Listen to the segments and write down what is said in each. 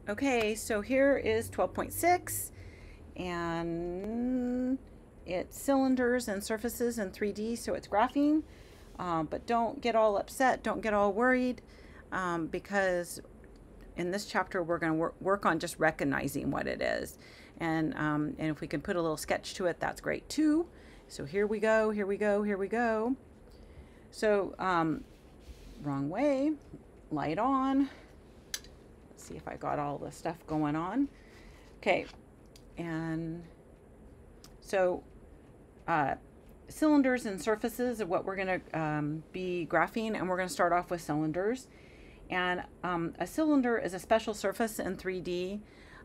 Okay, so here is 12.6, and it's cylinders and surfaces in 3D, so it's graphing. But don't get all upset, don't get all worried, because in this chapter we're going to work on just recognizing what it is. And if we can put a little sketch to it, that's great too. So here we go, here we go, here we go. So wrong way, light on. See if I got all the stuff going on. Okay, and so cylinders and surfaces are what we're going to be graphing, and we're going to start off with cylinders. And a cylinder is a special surface in 3D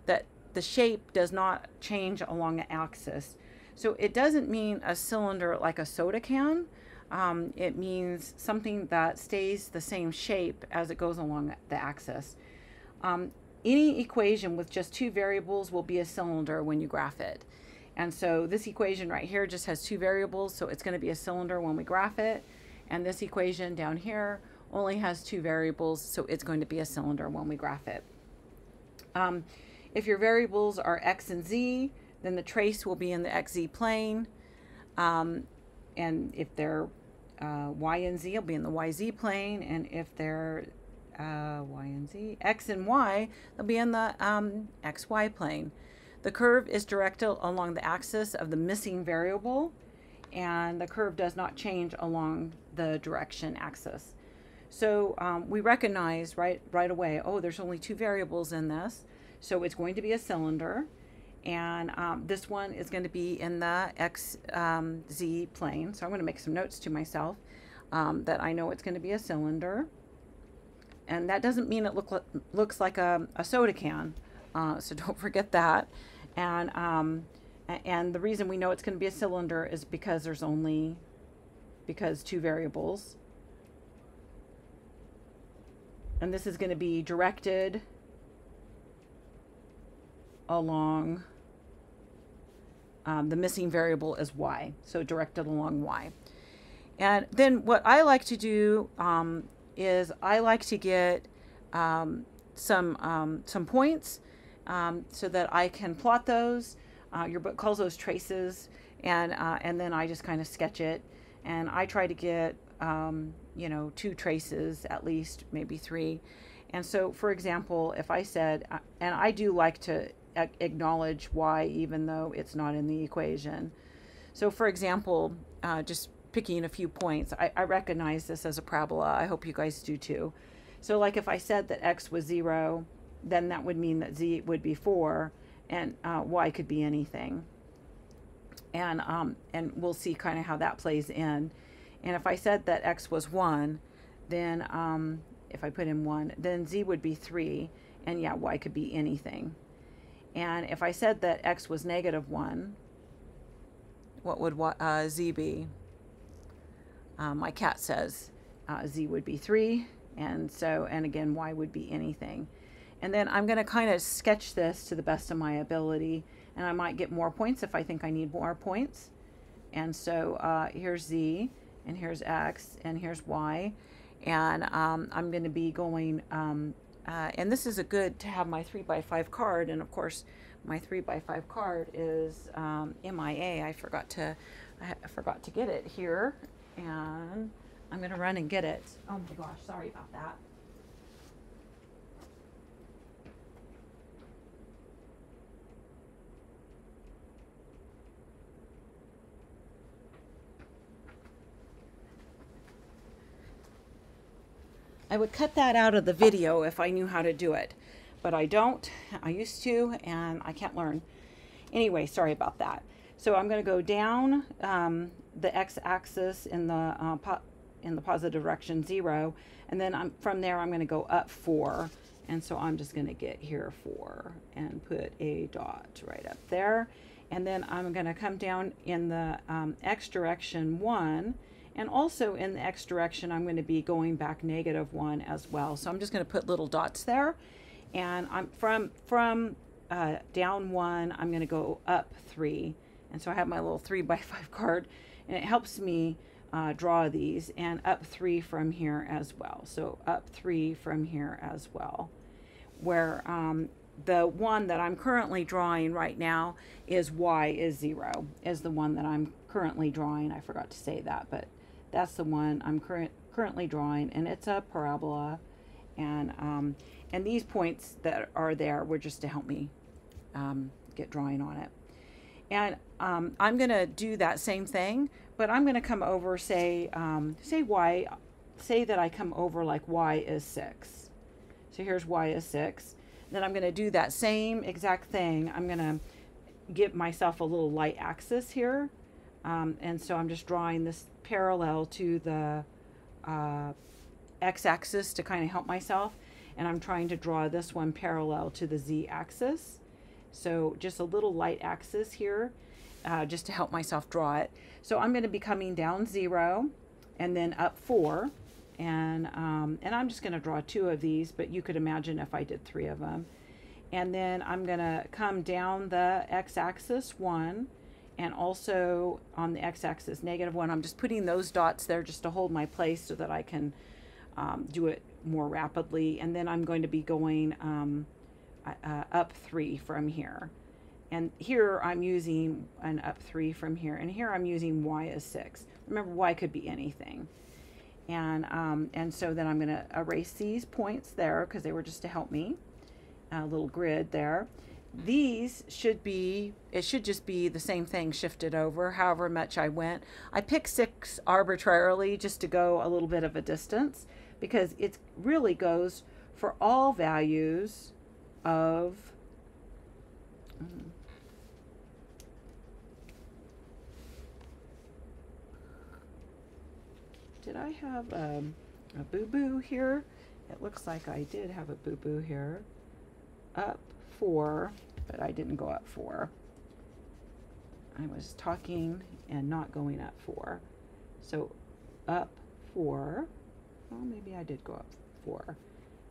that the shape does not change along the axis. So it doesn't mean a cylinder like a soda can. It means something that stays the same shape as it goes along the axis. Any equation with just two variables will be a cylinder when you graph it. And so this equation right here just has two variables, so it's going to be a cylinder when we graph it. And this equation down here only has two variables, so it's going to be a cylinder when we graph it. If your variables are x and z, then the trace will be in the xz plane. And if they're y and z, it'll be in the yz plane. And if they're y and z, x and y, they'll be in the xy plane. The curve is directed along the axis of the missing variable, and the curve does not change along the direction axis. So we recognize right away, oh, there's only two variables in this, so it's going to be a cylinder, and this one is going to be in the xz plane. So I'm going to make some notes to myself that I know it's going to be a cylinder. And that doesn't mean it looks like a soda can, so don't forget that. And the reason we know it's going to be a cylinder is because there's because two variables. And this is going to be directed along the missing variable is y, so directed along y. And then what I like to do is I like to get some points so that I can plot those. Your book calls those traces, and then I just kind of sketch it, and I try to get you know, two traces at least, maybe three. And so, for example, if I said, and I do like to acknowledge y even though it's not in the equation. So, for example, just picking a few points, I recognize this as a parabola. I hope you guys do too. So like if I said that x was 0, then that would mean that z would be 4, and y could be anything. And we'll see kind of how that plays in. And if I said that x was 1, then if I put in 1, then z would be 3, and yeah, y could be anything. And if I said that x was -1, what would z be? My cat says z would be 3, and again, y would be anything. And then I'm going to kind of sketch this to the best of my ability, and I might get more points if I think I need more points. And so here's z, and here's x, and here's y, and I'm going to be going, and this is a good to have my 3x5 card, and of course my 3x5 card is MIA. I forgot to get it here, and I'm going to run and get it. Oh my gosh, sorry about that. I would cut that out of the video if I knew how to do it, but I don't. I used to, and I can't learn. Anyway, sorry about that. So I'm going to go down the x-axis in the positive direction 0, and then from there I'm going to go up 4, and so I'm just going to get here 4 and put a dot right up there, and then I'm going to come down in the x direction 1. And also in the x direction, I'm going to be going back -1 as well. So I'm just going to put little dots there. And I'm from down 1, I'm going to go up 3. And so I have my little 3x5 card, and it helps me draw these, and up 3 from here as well. So up 3 from here as well. Where the one that I'm currently drawing right now is y is 0, is the one that I'm currently drawing. I forgot to say that, but that's the one I'm currently drawing, and it's a parabola. And these points that are there were just to help me get drawing on it. And I'm going to do that same thing, but I'm going to come over, say that I come over like y is 6. So here's y is 6. Then I'm going to do that same exact thing. I'm going to give myself a little light axis here. And so I'm just drawing this parallel to the x-axis to kind of help myself. And I'm trying to draw this one parallel to the z-axis. So just a little light axis here, just to help myself draw it. So I'm going to be coming down 0 and then up 4. And I'm just going to draw 2 of these, but you could imagine if I did 3 of them. And then I'm going to come down the x-axis 1, and also on the x-axis -1. I'm just putting those dots there just to hold my place so that I can do it more rapidly. And then I'm going to be going up 3 from here. And here I'm using an up 3 from here. And here I'm using y is 6. Remember, y could be anything. And so then I'm going to erase these points there because they were just to help me. A little grid there. These should be, it should just be the same thing shifted over however much I went. I picked 6 arbitrarily just to go a little bit of a distance because it really goes for all values of did I have a boo-boo here? It looks like I did have a boo-boo here. Up 4, but I didn't go up 4. I was talking and not going up 4. So up 4. Well, maybe I did go up 4.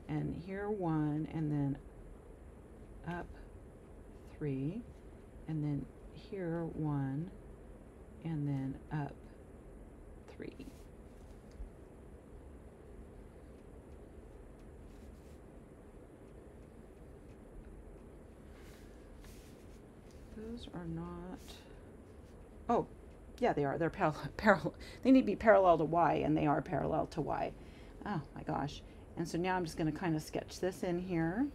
And here 1, and then up 3, and then here 1, and then up 3. Those are not, oh, yeah, they are. They're parallel. They need to be parallel to y, and they are parallel to y. Oh, my gosh. And so now I'm just going to kind of sketch this in here.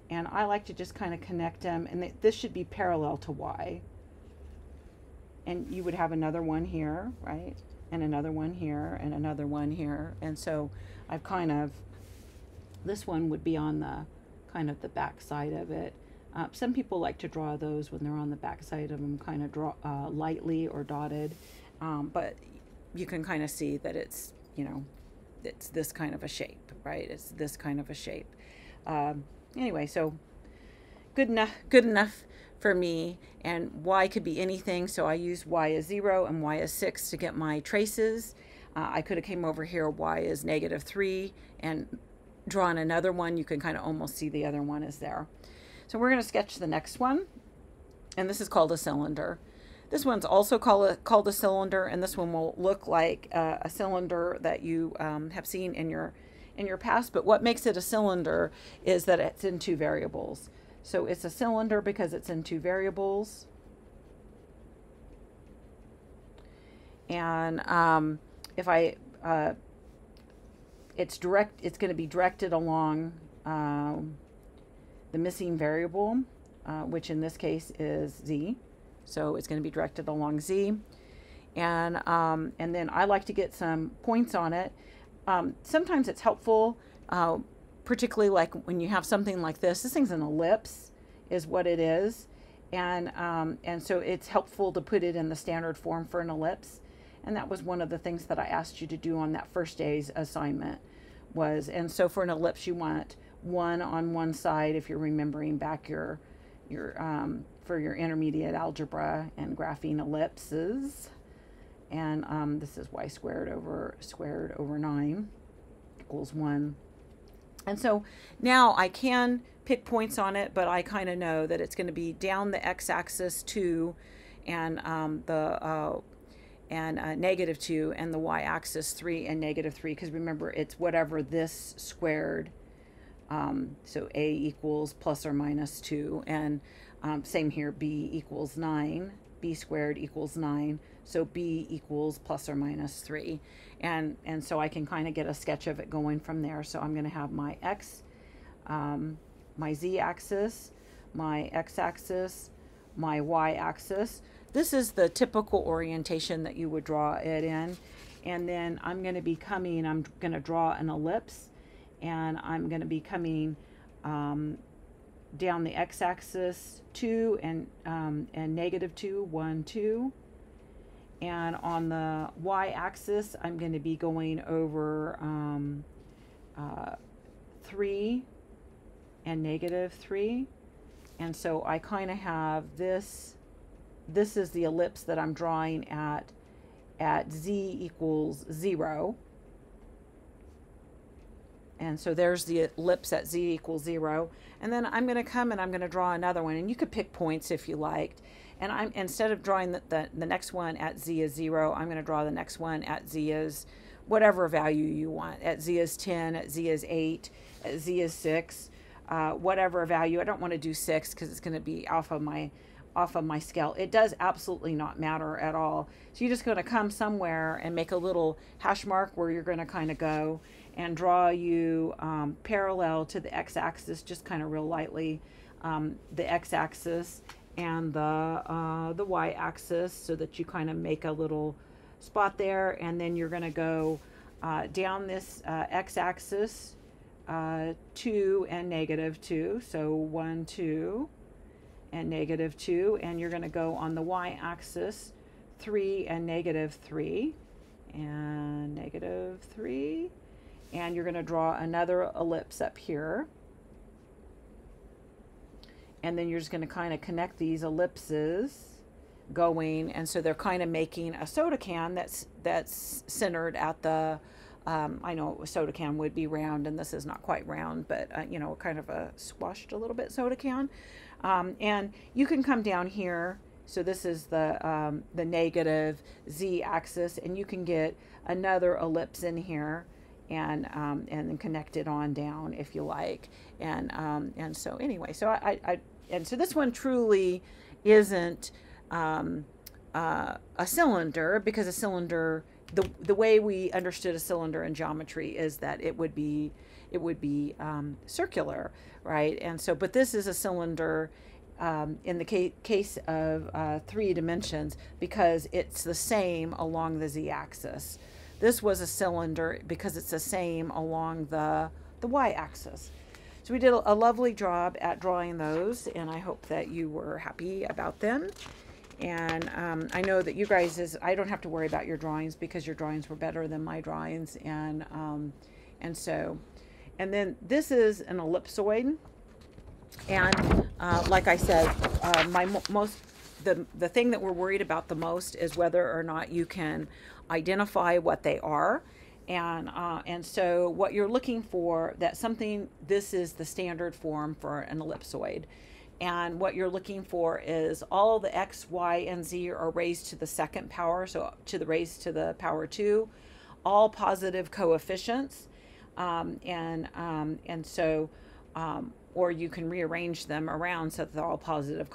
And I like to just kind of connect them. And this should be parallel to y. And you would have another one here, right? And another one here, and another one here. And so I've kind of, this one would be on the kind of the back side of it. Some people like to draw those when they're on the back side of them, kind of draw lightly or dotted, but you can kind of see that it's, you know, it's this kind of a shape, right? It's this kind of a shape. Anyway, so good enough for me, and y could be anything, so I used y is 0 and y is 6 to get my traces. I could have came over here, y is -3, and drawn another one. You can kind of almost see the other one is there. So we're going to sketch the next one, and this is called a cylinder. This one's also called a cylinder, and this one will look like a cylinder that you have seen in your past. But what makes it a cylinder is that it's in 2 variables. So it's a cylinder because it's in 2 variables. And if I it's going to be directed along the missing variable, which in this case is z. So it's going to be directed along z. And then I like to get some points on it. Sometimes it's helpful, particularly like when you have something like this. This thing's an ellipse is what it is. And so it's helpful to put it in the standard form for an ellipse. And that was one of the things that I asked you to do on that first day's assignment was, and so for an ellipse you want 1 on one side if you're remembering back your for your intermediate algebra and graphing ellipses. And this is y squared over 9 equals 1. And so now I can pick points on it, but I kind of know that it's going to be down the x-axis 2 and -2 and the y-axis 3 and -3, because remember it's whatever this squared So a equals plus or minus 2, and same here, b equals 9, b squared equals 9, so b equals plus or minus 3. And so I can kind of get a sketch of it going from there. So I'm going to have my x, my z-axis, my x-axis, my y-axis. This is the typical orientation that you would draw it in. And then I'm going to draw an ellipse, and I'm going to be coming down the x-axis 2 and -2, 1, 2. And on the y-axis, I'm going to be going over 3 and -3. And so I kind of have this is the ellipse that I'm drawing at z equals 0. And so there's the ellipse at z equals 0. And then I'm going to come and I'm going to draw another one. And you could pick points if you liked. And I'm, instead of drawing the next one at z is 0, I'm going to draw the next one at z is whatever value you want. At z is 10, at z is 8, at z is 6, whatever value. I don't want to do 6 because it's going to be off of my scale. It does absolutely not matter at all. So you're just going to come somewhere and make a little hash mark where you're going to kind of go and draw you parallel to the x-axis, just kind of real lightly, the x-axis and the y-axis, so that you kind of make a little spot there. And then you're going to go down this x-axis 2 and -2, so 1, 2 and -2, and you're going to go on the y-axis 3 and -3 and -3, and you're going to draw another ellipse up here. And then you're just going to kind of connect these ellipses going, and so they're kind of making a soda can that's centered at the I know a soda can would be round, and this is not quite round, but you know, kind of a squashed a little bit soda can. And you can come down here. So this is the negative z-axis, and you can get another ellipse in here and then connect it on down if you like. And so anyway, so and so this one truly isn't a cylinder, because a cylinder, the way we understood a cylinder in geometry is that it would be circular, right? And so, but this is a cylinder in the case of 3 dimensions, because it's the same along the z-axis. This was a cylinder because it's the same along the y-axis. So we did a lovely job at drawing those, and I hope that you were happy about them. And I know that you guys, I don't have to worry about your drawings, because your drawings were better than my drawings. And then this is an ellipsoid. And like I said, the thing that we're worried about the most is whether or not you can identify what they are. And so what you're looking for, this is the standard form for an ellipsoid. And what you're looking for is all the x, y, and z are raised to the second power, so raised to the power 2, all positive coefficients. Or you can rearrange them around so that they're all positive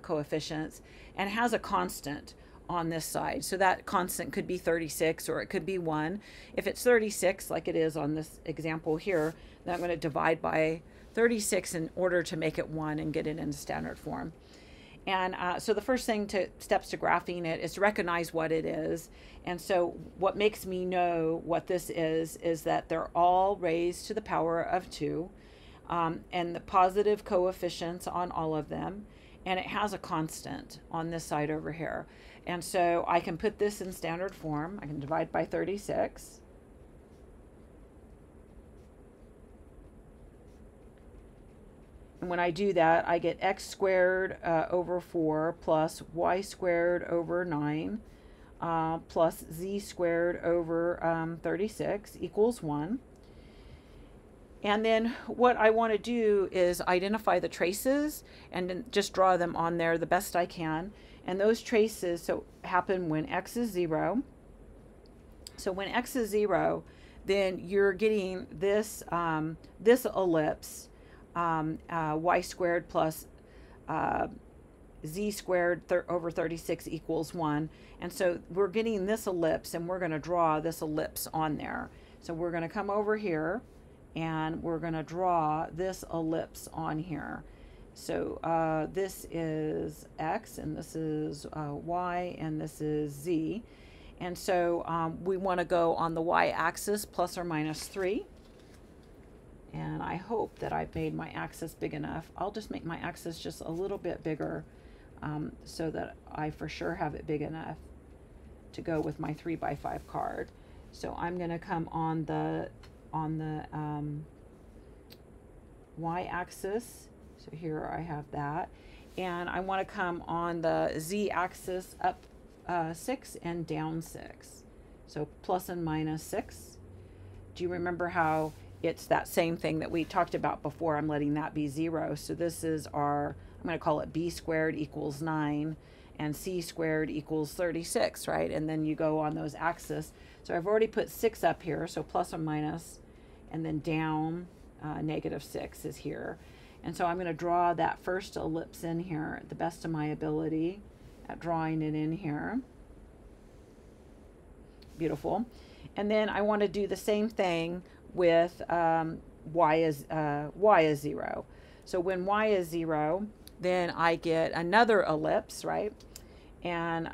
coefficients, and has a constant on this side. So that constant could be 36, or it could be 1. If it's 36, like it is on this example here, then I'm going to divide by 36 in order to make it 1 and get it into standard form. And so the first steps to graphing it is to recognize what it is. And so what makes me know what this is that they're all raised to the power of 2, and the positive coefficients on all of them, and it has a constant on this side over here. And so I can put this in standard form. I can divide by 36. And when I do that, I get x squared over 4 plus y squared over 9 plus z squared over 36 equals 1. And then what I want to do is identify the traces and then just draw them on there the best I can. And those traces happen when x is 0. So when x is 0, then you're getting this, this ellipse, y squared plus z squared over 36 equals 1. And so we're getting this ellipse, and we're going to draw this ellipse on there. So we're going to come over here, and we're going to draw this ellipse on here. So this is x, and this is y, and this is z. And so we want to go on the y-axis plus or minus 3. And I hope that I've made my axis big enough. I'll just make my axis just a little bit bigger so that I for sure have it big enough to go with my 3x5 card. So I'm going to come on the y-axis. So here I have that. And I want to come on the z-axis up 6 and down 6. So plus and minus 6. Do you remember how it's that same thing that we talked about before? I'm letting that be 0. So this is our, I'm going to call it b squared equals 9 and c squared equals 36, right? And then you go on those axes. So I've already put 6 up here, so plus or minus, and then down negative 6 is here. And so I'm going to draw that first ellipse in here at the best of my ability at drawing it in here. Beautiful. And then I want to do the same thing with y is 0. So when y is 0, then I get another ellipse, right? And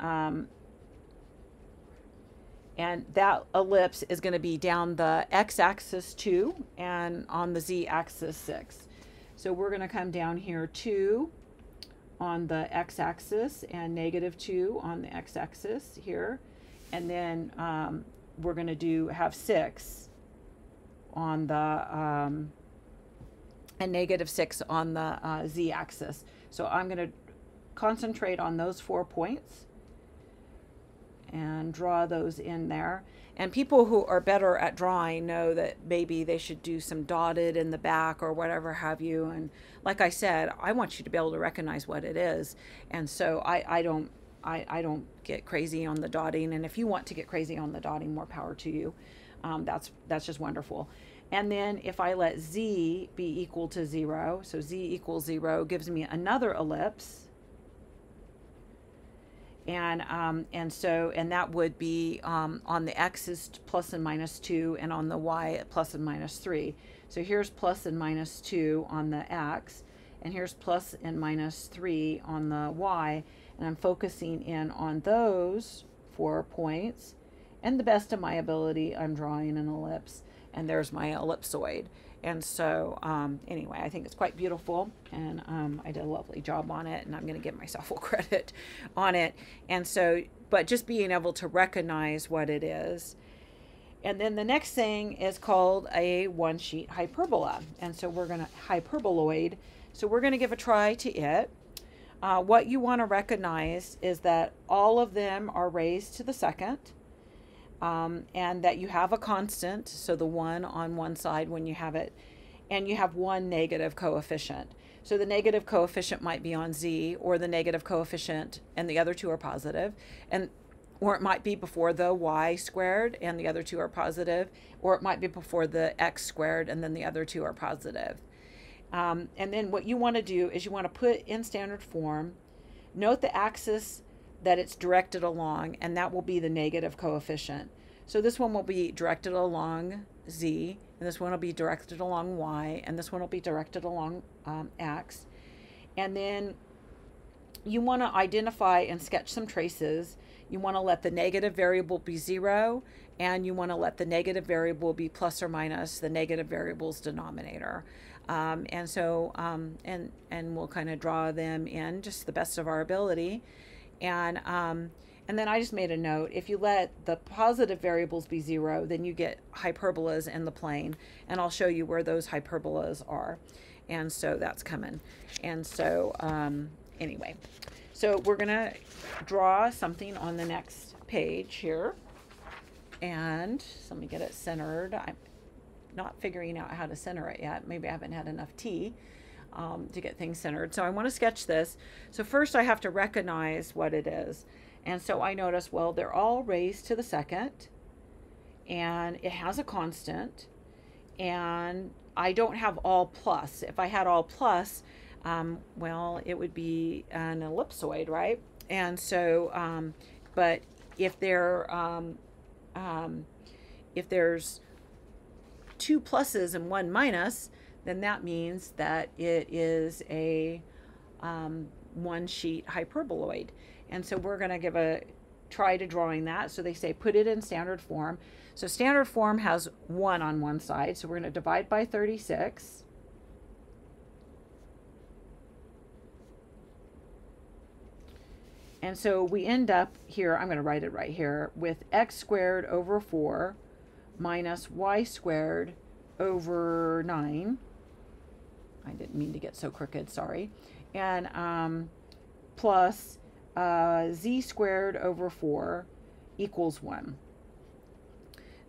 that ellipse is going to be down the x-axis 2 and on the z-axis 6. So we're going to come down here 2 on the x-axis and negative 2 on the x-axis here. And then we're going to have 6 on the, and negative 6 on the z-axis. So I'm going to concentrate on those 4 points and draw those in there. And people who are better at drawing know that maybe they should do some dotted in the back or whatever have you. And like I said, I want you to be able to recognize what it is. And so I don't get crazy on the dotting. And if you want to get crazy on the dotting, more power to you. That's just wonderful. And then if I let z be equal to 0, so z equals 0 gives me another ellipse. And that would be on the x is plus and minus 2, and on the y plus and minus 3. So here's plus and minus 2 on the x, and here's plus and minus 3 on the y. And I'm focusing in on those 4 points. And the best of my ability, I'm drawing an ellipse. And there's my ellipsoid. And so anyway, I think it's quite beautiful, and I did a lovely job on it, and I'm going to give myself full credit on it. And so, but just being able to recognize what it is. And then the next thing is called a one-sheet hyperbola. And so we're going to hyperboloid. So we're going to give a try to it. What you want to recognize is that all of them are raised to the second. And that you have a constant, so the 1 on one side when you have it, and you have one negative coefficient. So the negative coefficient might be on z, or the negative coefficient and the other two are positive, or it might be before the y squared and the other two are positive, or it might be before the x squared and then the other two are positive. And then what you want to do is you want to put in standard form, note the axis that it's directed along, and that will be the negative coefficient. So this one will be directed along z, and this one will be directed along y, and this one will be directed along x. And then you want to identify and sketch some traces. You want to let the negative variable be 0, and you want to let the negative variable be plus or minus the negative variable's denominator. And so, and we'll kind of draw them in just the best of our ability. And then I just made a note, if you let the positive variables be 0, then you get hyperbolas in the plane, and I'll show you where those hyperbolas are. And so that's coming. And so anyway, so we're gonna draw something on the next page here, and so let me get it centered. I'm not figuring out how to center it yet. Maybe I haven't had enough tea to get things centered. So I want to sketch this. So first I have to recognize what it is. And so I notice, well, they're all raised to the second, and it has a constant, and I don't have all plus. If I had all plus, well, it would be an ellipsoid, right? And so, but if there, if there's two pluses and one minus, then that means that it is a one sheet hyperboloid. And so we're going to give a try to drawing that. So they say put it in standard form. So standard form has 1 on one side. So we're going to divide by 36. And so we end up here, I'm going to write it right here, with x squared over 4 minus y squared over 9. I didn't mean to get so crooked, sorry. And plus z squared over 4 equals 1.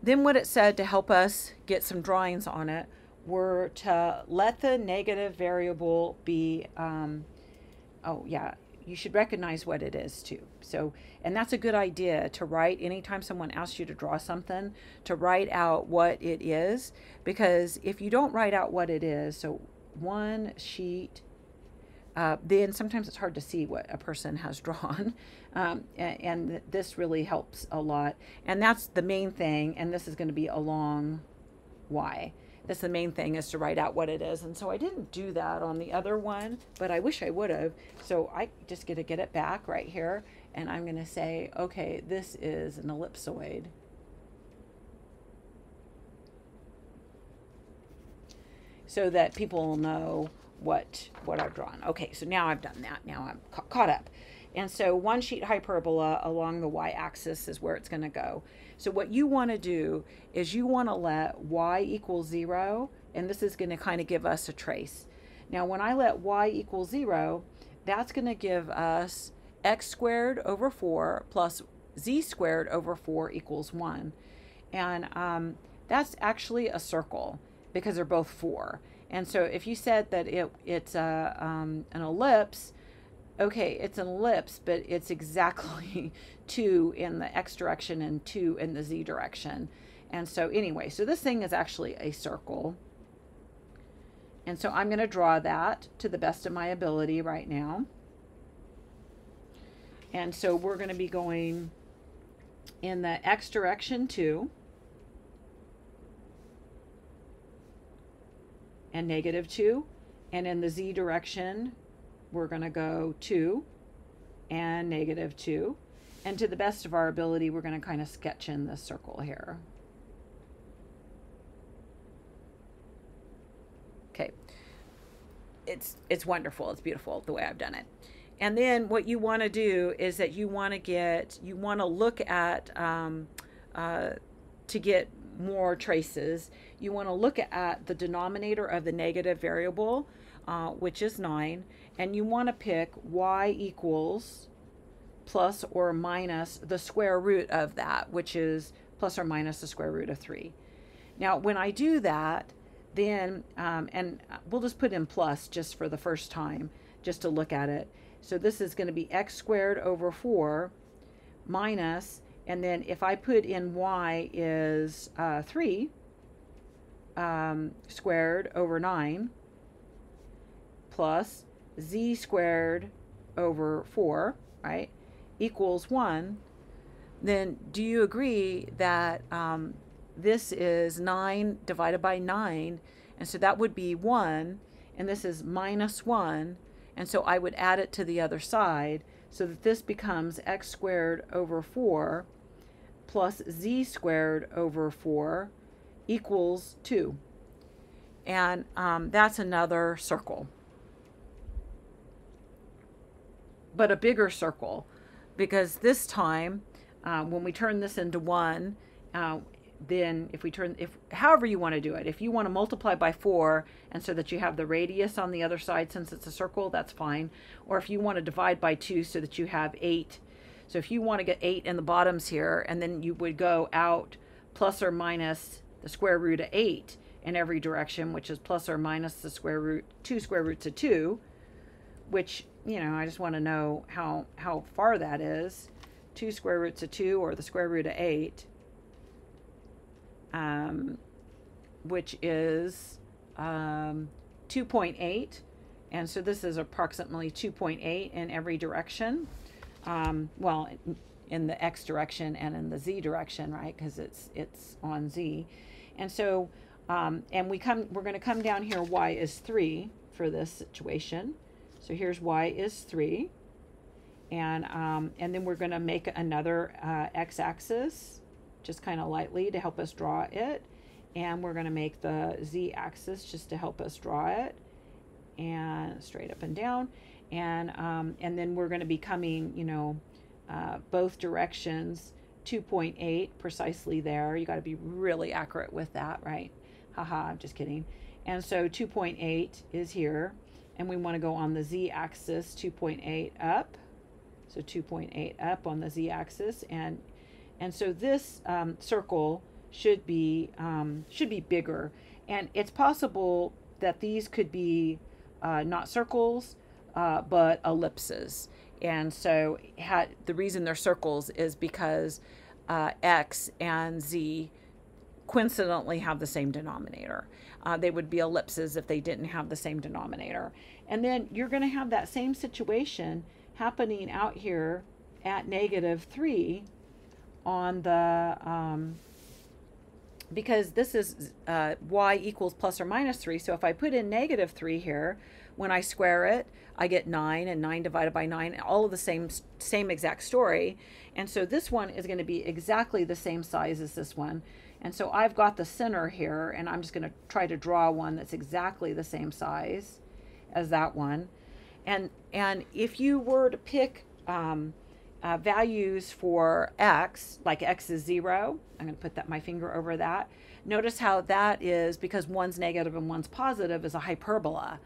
Then what it said to help us get some drawings on it were to let the negative variable be, oh yeah, you should recognize what it is too. So, and that's a good idea to write anytime someone asks you to draw something, to write out what it is, because if you don't write out what it is, so one sheet, then sometimes it's hard to see what a person has drawn. And this really helps a lot. And that's the main thing. And this is going to be along y. That's the main thing, is to write out what it is. And so I didn't do that on the other one, but I wish I would have. So I just get to get it back right here. And I'm going to say, okay, this is an ellipsoid. So that people will know what I've drawn. Okay, so now I've done that. Now I'm caught up. And so one sheet hyperbola along the y-axis is where it's going to go. So what you want to do is you want to let y equal 0, and this is going to kind of give us a trace. Now when I let y equal 0, that's going to give us x squared over 4 plus z squared over 4 equals 1. And that's actually a circle because they're both 4. And so if you said that it's an ellipse, okay, it's an ellipse, but it's exactly 2 in the x direction and 2 in the z direction. And so anyway, so this thing is actually a circle. And so I'm going to draw that to the best of my ability right now. And so we're going to be going in the x direction 2. And -2, and in the z direction we're going to go 2 and -2, and to the best of our ability we're going to kind of sketch in this circle here. Okay, it's wonderful, it's beautiful the way I've done it. And then what you want to do is that you want to look at to get more traces, you want to look at the denominator of the negative variable, which is 9, and you want to pick y equals plus or minus the square root of that, which is plus or minus the square root of 3. Now when I do that, then and we'll just put in plus just for the first time, just to look at it. So this is going to be x squared over 4 minus, and then if I put in y is 3 squared over 9 plus z squared over 4, right, equals 1, then do you agree that this is 9 divided by 9, and so that would be 1, and this is minus 1, and so I would add it to the other side, so that this becomes x squared over 4 plus z squared over 4 equals 2. And that's another circle, but a bigger circle, because this time when we turn this into 1, then if however you want to do it, if you want to multiply by 4 and so that you have the radius on the other side since it's a circle, that's fine. Or if you want to divide by 2 so that you have 8. So if you want to get 8 in the bottoms here, and then you would go out plus or minus the square root of 8 in every direction, which is plus or minus the square root, 2 square roots of 2, which, you know, I just want to know how far that is. 2 square roots of 2 or the square root of 8. which is 2.8. And so this is approximately 2.8 in every direction. Well, in the x direction and in the z direction, right? Because it's on z. And so, and we're going to come down here, y is 3 for this situation. So here's y is 3. And then we're going to make another x-axis, just kind of lightly to help us draw it. And we're going to make the z-axis just to help us draw it, and straight up and down. And then we're going to be coming, you know, both directions 2.8 precisely there. You got to be really accurate with that, right? Haha, I'm just kidding. And so 2.8 is here, and we want to go on the z-axis 2.8 up. So 2.8 up on the z-axis, and so this circle should be bigger, and it's possible that these could be not circles but ellipses. And so the reason they're circles is because x and z coincidentally have the same denominator. They would be ellipses if they didn't have the same denominator. And then you're going to have that same situation happening out here at -3 on the because this is y equals plus or minus 3. So if I put in -3 here, when I square it, I get 9, and 9 divided by 9, all of the same exact story. And so this one is going to be exactly the same size as this one. And so I've got the center here, and I'm just going to try to draw one that's exactly the same size as that one. And if you were to pick values for x, like x is 0, I'm going to put my finger over that. Notice how that is, because one's negative and one's positive, is a hyperbola.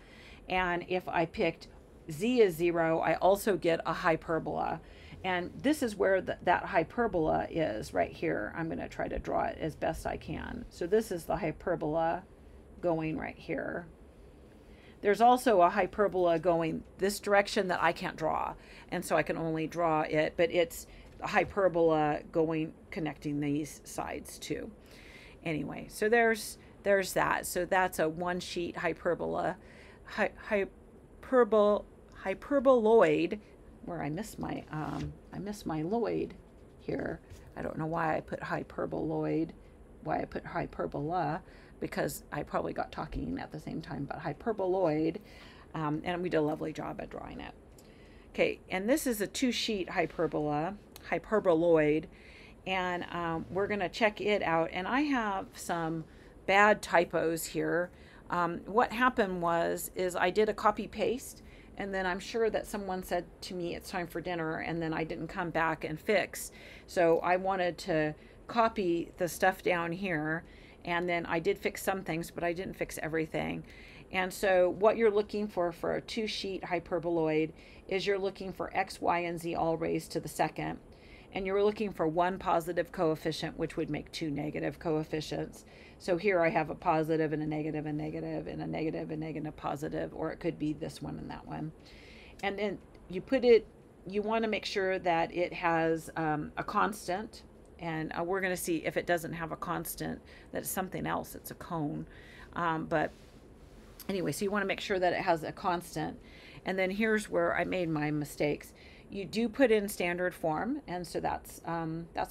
And if I picked z is 0, I also get a hyperbola. And this is where that hyperbola is, right here. I'm going to try to draw it as best I can. So this is the hyperbola going right here. There's also a hyperbola going this direction that I can't draw, and so I can only draw it, but it's a hyperbola connecting these sides too. Anyway, so there's that. So that's a one-sheet hyperbola. Hyperboloid, where I miss my loid here. I don't know why I put hyperboloid, why I put hyperbola, because I probably got talking at the same time, but hyperboloid, and we did a lovely job at drawing it. Okay, and this is a two-sheet hyperboloid, and we're going to check it out. And I have some bad typos here. What happened is I did a copy-paste, and then I'm sure that someone said to me it's time for dinner, and then I didn't come back and fix. So I wanted to copy the stuff down here, and then I did fix some things, but I didn't fix everything. And so what you're looking for a two-sheet hyperboloid is you're looking for x, y, and z all raised to the second. And you're looking for one positive coefficient, which would make two negative coefficients. So here I have a positive and a negative and negative and a negative and negative positive, or it could be this one and that one. And then you want to make sure that it has a constant. And we're going to see if it doesn't have a constant, that it's something else. It's a cone. But anyway, so you want to make sure that it has a constant. And then here's where I made my mistakes. You do put in standard form, and so that's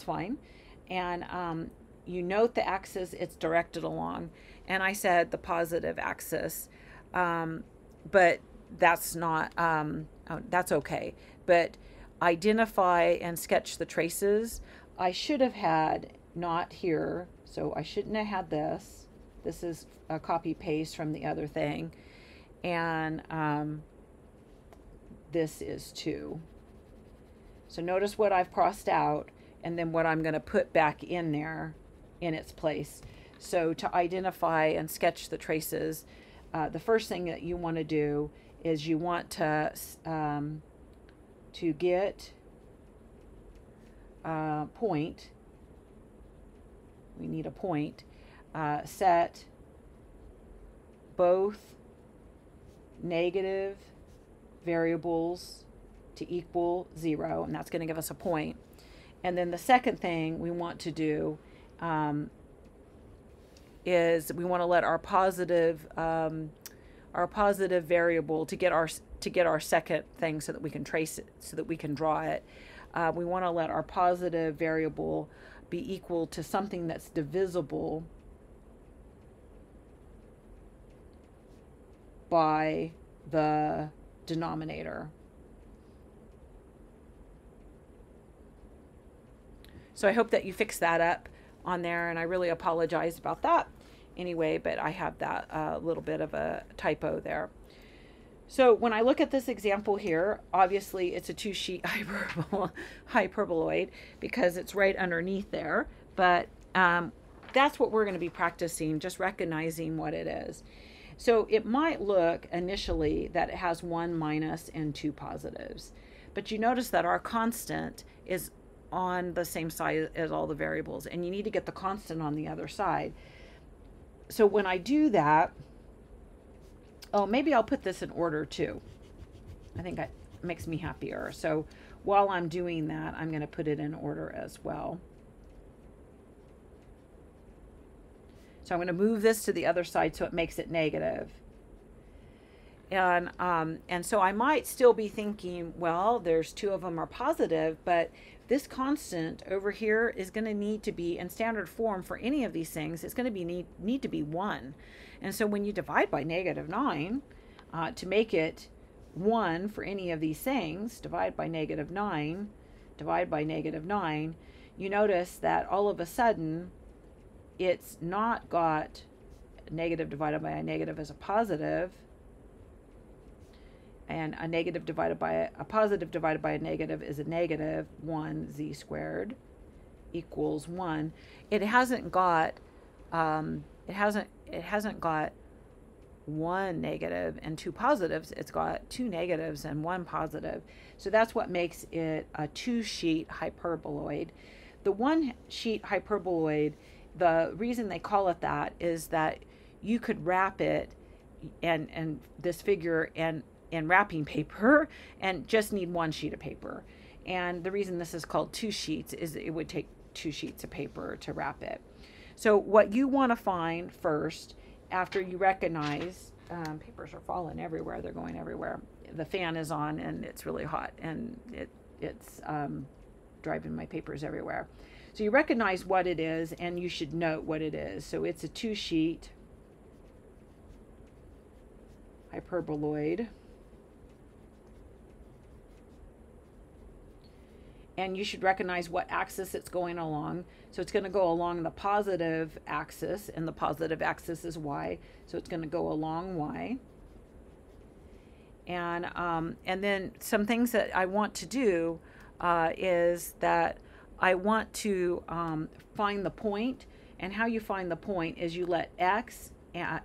fine. And you note the axis it's directed along. And I said the positive axis, but that's not, that's okay. But identify and sketch the traces. I should have had not here, so I shouldn't have had this. This is a copy paste from the other thing. And this is 2. So notice what I've crossed out, and then what I'm going to put back in there in its place. So to identify and sketch the traces, the first thing that you want to do is you want to get point. We need a point. Set both negative variables to equal 0, and that's going to give us a point. And then the second thing we want to do is we want to let our positive variable to get our second thing so that we can trace it, so that we can draw it. We want to let our positive variable be equal to something that's divisible by the denominator. So I hope that you fix that up on there, and I really apologize about that anyway, but I have that little bit of a typo there. So when I look at this example here, obviously it's a two-sheet hyperboloid because it's right underneath there, but that's what we're going to be practicing, just recognizing what it is. So it might look initially that it has one minus and two positives, but you notice that our constant is on the same side as all the variables, and you need to get the constant on the other side. So when I do that, oh, maybe I'll put this in order too. I think that makes me happier. So while I'm doing that, I'm going to put it in order as well. So I'm going to move this to the other side so it makes it negative. And so I might still be thinking, well, there's two of them are positive, but this constant over here is going to need to be in standard form for any of these things. It's going to be need to be 1. And so when you divide by -9 to make it 1 for any of these things, divide by -9, divide by -9, you notice that all of a sudden it's not got negative divided by a negative as a positive, and a negative divided by a positive divided by a negative is a negative. 1z squared equals 1. It hasn't got one negative and two positives. It's got two negatives and one positive. So that's what makes it a two-sheet hyperboloid. The one-sheet hyperboloid, the reason they call it that is that you could wrap it and this figure in wrapping paper and just need one sheet of paper. And the reason this is called two sheets is it would take 2 sheets of paper to wrap it. So what you want to find first, after you recognize, papers are falling everywhere, they're going everywhere. The fan is on and it's really hot, and it's driving my papers everywhere. So you recognize what it is, and you should note what it is. So it's a two-sheet hyperboloid. And you should recognize what axis it's going along. So it's going to go along the positive axis, and the positive axis is y. So it's going to go along y. And then some things that I want to do is that I want to find the point. And how you find the point is you let x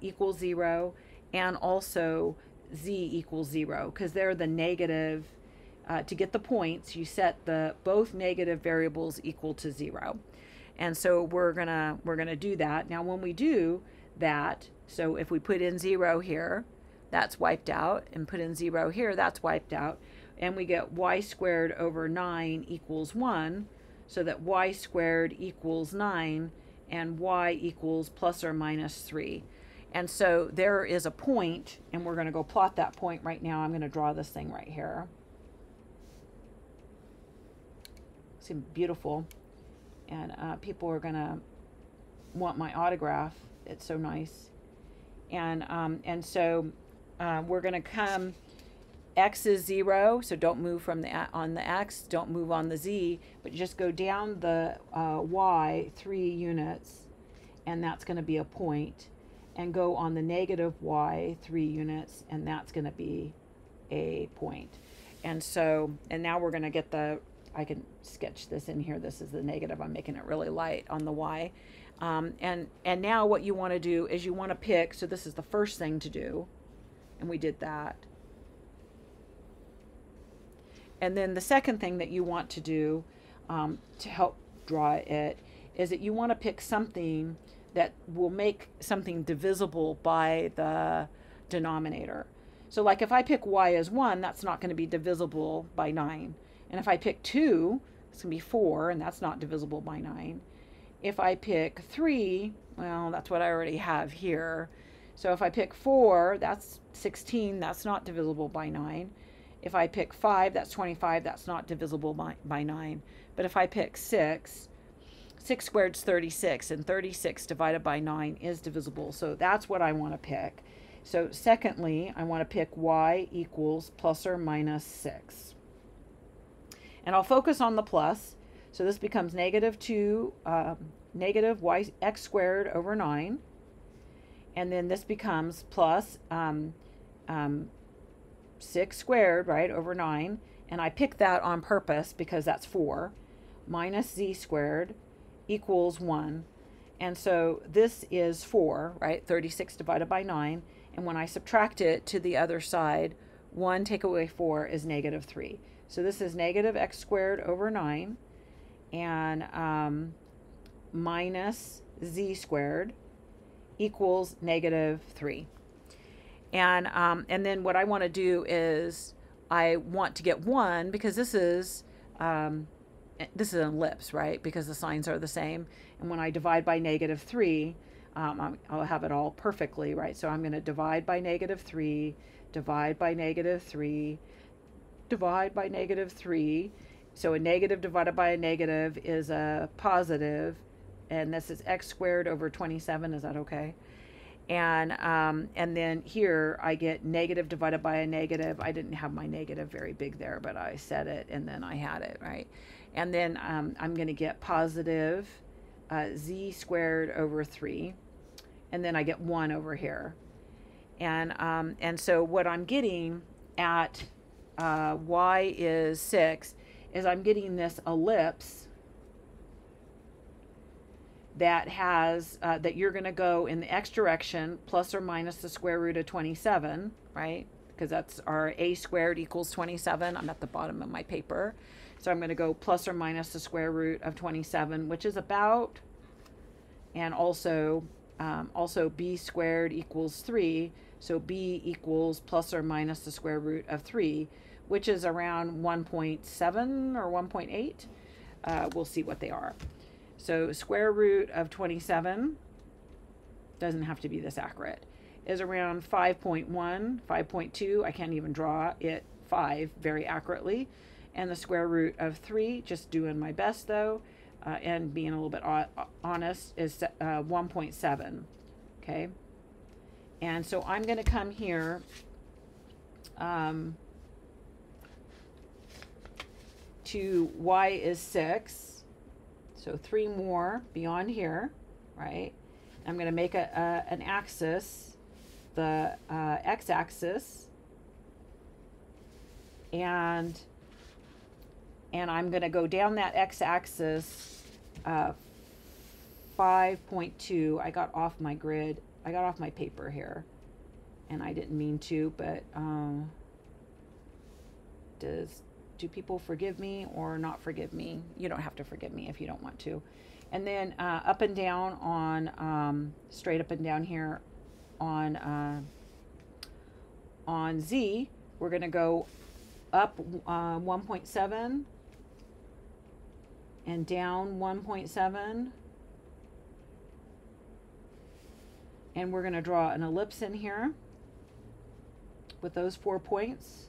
equal 0 and also z equals 0, because they're the negative. To get the points, you set both negative variables equal to 0. And so we're gonna do that. Now when we do that, so if we put in 0 here, that's wiped out, and put in 0 here, that's wiped out, and we get y squared over 9 equals 1, so that y squared equals 9 and y equals plus or minus 3. And so there is a point, and we're going to go plot that point right now. I'm going to draw this thing right here. Seems beautiful, and people are gonna want my autograph. It's so nice, and so we're gonna come. X is 0, so don't move from on the x. Don't move on the z, but just go down the y 3 units, and that's going to be a point, and go on the negative y 3 units, and that's going to be a point. And so, and now we're going to get the. I can sketch this in here. This is the negative. I'm making it really light on the y. And now what you want to do is you want to pick, so this is the first thing to do, and we did that. And then the second thing that you want to do to help draw it is that you want to pick something that will make something divisible by the denominator. So like if I pick y as 1, that's not going to be divisible by 9. And if I pick 2, it's going to be 4, and that's not divisible by 9. If I pick 3, well, that's what I already have here. So if I pick 4, that's 16, that's not divisible by 9. If I pick 5, that's 25, that's not divisible by 9. But if I pick 6, 6 squared is 36, and 36 divided by 9 is divisible. So that's what I want to pick. So secondly, I want to pick y equals plus or minus 6. And I'll focus on the plus. So this becomes negative negative x squared over 9. And then this becomes plus 6 squared, right, over 9. And I picked that on purpose because that's 4. Minus z squared equals 1. And so this is 4, right? 36 divided by 9. And when I subtract it to the other side, 1 take away 4 is negative 3. So this is negative x squared over 9 and minus z squared equals negative 3. And then what I want to do is I want to get 1 because this is an ellipse, right? Because the signs are the same. And when I divide by negative 3, I'll have it all perfectly, right? So I'm going to divide by negative 3, divide by negative 3, divide by negative 3. So a negative divided by a negative is a positive, and this is x squared over 27. Is that okay? And then here I get negative divided by a negative. I didn't have my negative very big there, but I said it, and then I had it, right? And then I'm going to get positive z squared over 3, and then I get 1 over here. And so what I'm getting at y is 6 is I'm getting this ellipse that has that you're going to go in the x direction plus or minus the square root of 27, right? Because that's our a squared equals 27. I'm at the bottom of my paper. So I'm going to go plus or minus the square root of 27, which is about, and also b squared equals 3. So b equals plus or minus the square root of 3, which is around 1.7 or 1.8. We'll see what they are. So square root of 27, doesn't have to be this accurate, is around 5.1, 5.2. I can't even draw it 5 very accurately. And the square root of 3, just doing my best though, and being a little bit honest, is 1.7. Okay. And so I'm going to come here to y is 6. So 3 more beyond here, right? I'm going to make an axis, the x-axis, and I'm going to go down that x-axis 5.2. I got off my grid. I got off my paper here, and I didn't mean to, but do people forgive me or not forgive me? You don't have to forgive me if you don't want to. And then up and down on straight up and down here on z, we're going to go up 1.7 and down 1.7, and we're going to draw an ellipse in here with those 4 points.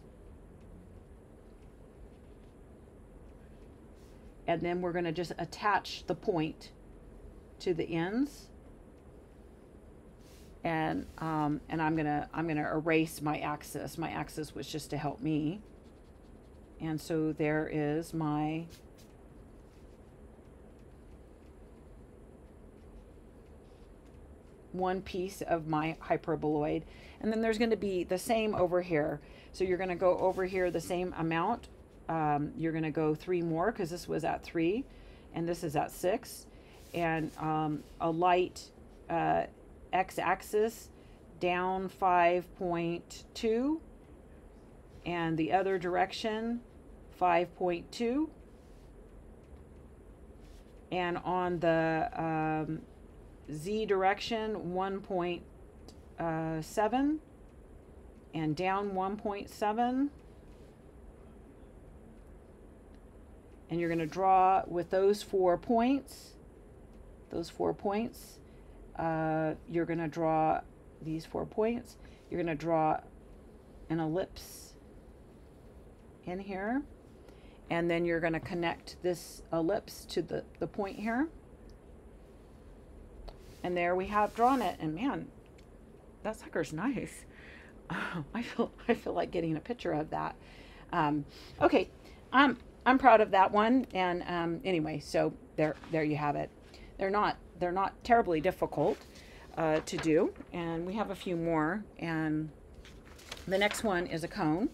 And then we're going to just attach the point to the ends, and I'm gonna erase my axis. My axis was just to help me, and so there is my one piece of my hyperboloid. And then there's going to be the same over here. So you're going to go over here the same amount. You're going to go 3 more because this was at 3 and this is at 6, and a light x-axis down 5.2 and the other direction 5.2, and on the z direction 1.7 and down 1.7. And you're going to draw with those 4 points those 4 points. You're going to draw these 4 points. You're going to draw an ellipse in here, and then you're going to connect this ellipse to the point here. And there we have drawn it. And man, that sucker's nice. I feel like getting a picture of that. Okay, I'm proud of that one. And anyway, so there you have it. They're not terribly difficult to do, and we have a few more. And the next one is a cone.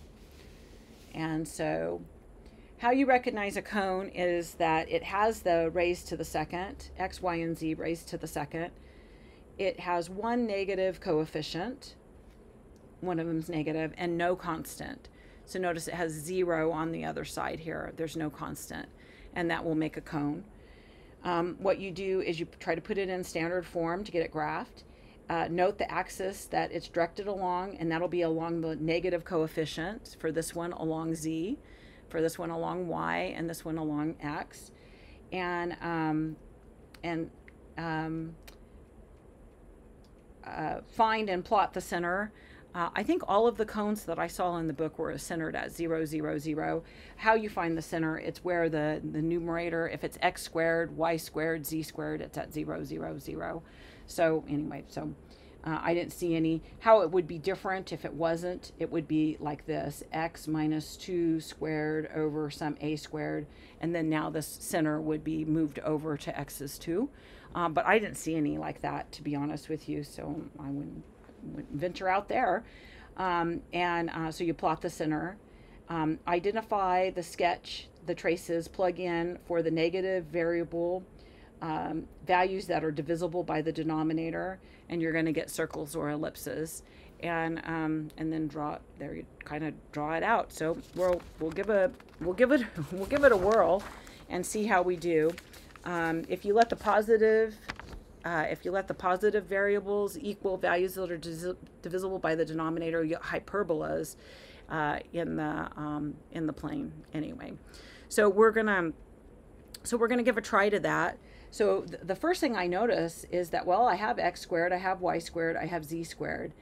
And so how you recognize a cone is that it has the raised to the second, x, y, and z raised to the second. It has one negative coefficient, one of them is negative, and no constant. So notice it has 0 on the other side here. There's no constant, and that will make a cone. What you do is you try to put it in standard form to get it graphed. Note the axis that it's directed along, and that'll be along the negative coefficient. For this one along z, for this one along y, and this one along x. And find and plot the center. I think all of the cones that I saw in the book were centered at 0, 0, 0. How you find the center, it's where the numerator, if it's x squared, y squared, z squared, it's at 0, 0, 0. So anyway, so I didn't see any. How it would be different if it wasn't, it would be like this, x minus 2 squared over some a squared, and then now this center would be moved over to x is 2. But I didn't see any like that, to be honest with you, so I wouldn't venture out there. So you plot the center, identify the sketch, the traces, plug in for the negative variable values that are divisible by the denominator, and you're going to get circles or ellipses, and then draw there. You kind of draw it out. So we'll give it a whirl and see how we do. If you let the positive variables equal values that are divisible by the denominator, you get hyperbolas in the plane. Anyway, so we're gonna give a try to that. So the first thing I notice is that, well, I have x squared, I have y squared, I have z squared,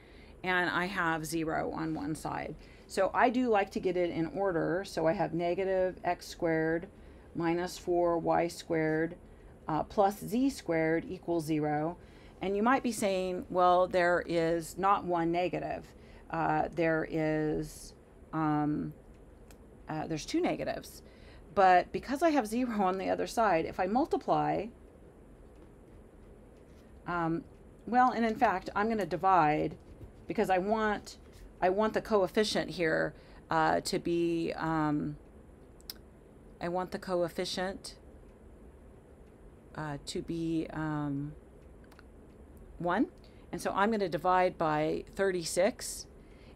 and I have 0 on one side. So I do like to get it in order. So I have negative x squared minus 4y squared plus z squared equals 0. And you might be saying, well, there is not one negative. There's 2 negatives. But because I have 0 on the other side, if I multiply, well, and in fact, I'm going to divide, because I want the coefficient here to be, I want the coefficient to be 1. And so I'm going to divide by 36.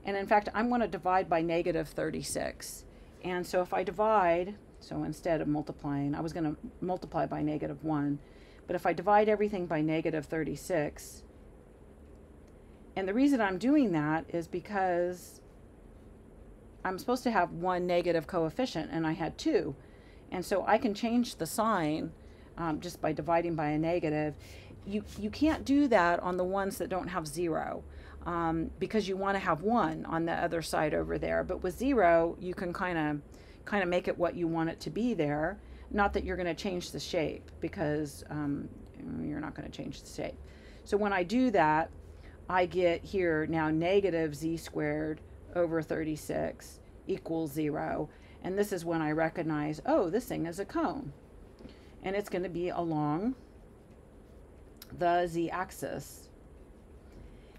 And in fact, I'm going to divide by negative 36. And so if I divide, so instead of multiplying, I was going to multiply by negative 1. But if I divide everything by negative 36, and the reason I'm doing that is because I'm supposed to have one negative coefficient, and I had 2. And so I can change the sign just by dividing by a negative. You can't do that on the ones that don't have 0, because you want to have 1 on the other side over there. But with 0, you can kind of make it what you want it to be there. Not that you're going to change the shape, because you're not going to change the shape. So when I do that, I get here now negative z squared over 36 equals 0. And this is when I recognize, oh, this thing is a cone. And it's going to be along the z-axis.